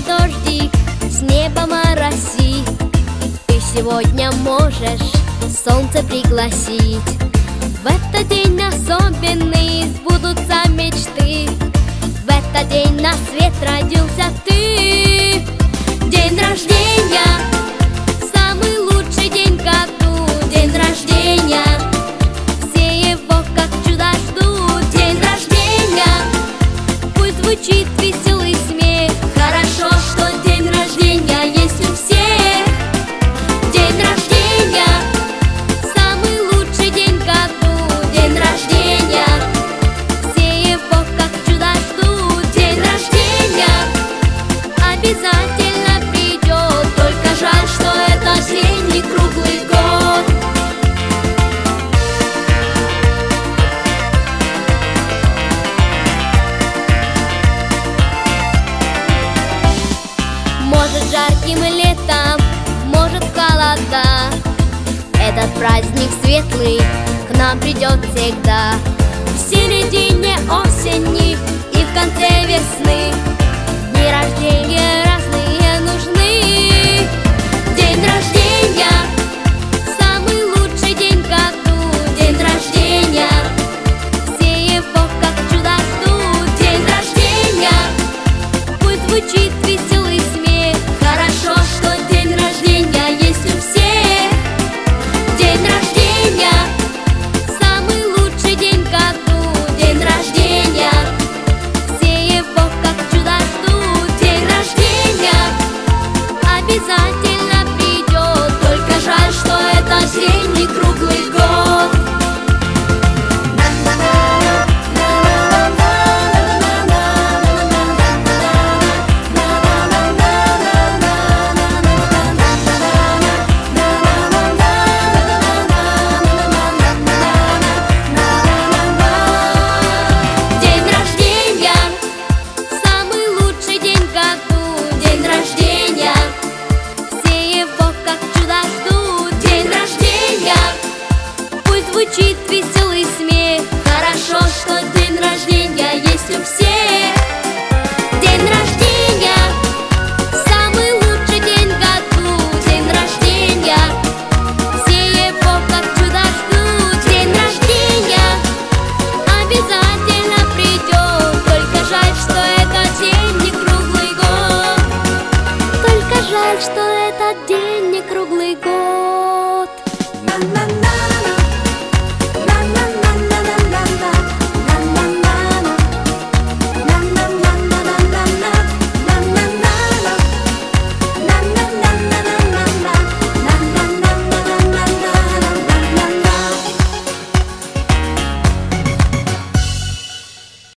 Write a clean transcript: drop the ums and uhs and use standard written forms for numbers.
дождик с неба моросит. Ты сегодня можешь солнце пригласить. В этот день особенный сбудутся мечты. В этот день на свет родился ты. День рождения, самый лучший день в году. День рождения, все его как чудо ждут. День рождения, пусть звучит веселый смех. Хорошо, что день рождения есть у всех. День рождения, самый лучший день в году. День рождения, все его как чудо ждут. День рождения обязательно придет, только жаль, что это осенний круглый год. Может жарким летом, может холода, этот праздник светлый к нам придет всегда. В середине осени и в конце весны дни рождения разные нужны. День рождения, самый лучший день в году. День рождения, все его как чудо ждут. День рождения, пусть звучит веселый смех. Хорошо, что день рождения есть у всех. День рождения, самый лучший день в году. День рождения, все его как чудо ждут. День рождения обязательно придет, только жаль, что это осенний круглый год. День рождения, самый лучший день в году. День рождения, все его как чудо ждут. День рождения, пусть звучит веселый смех. Хорошо, что день рождения есть у всех. День рождения, самый лучший день в году. День рождения, все его как чудо ждут. День рождения обязательно придет, только жаль, что это осенний круглый год. Только жаль, что этот день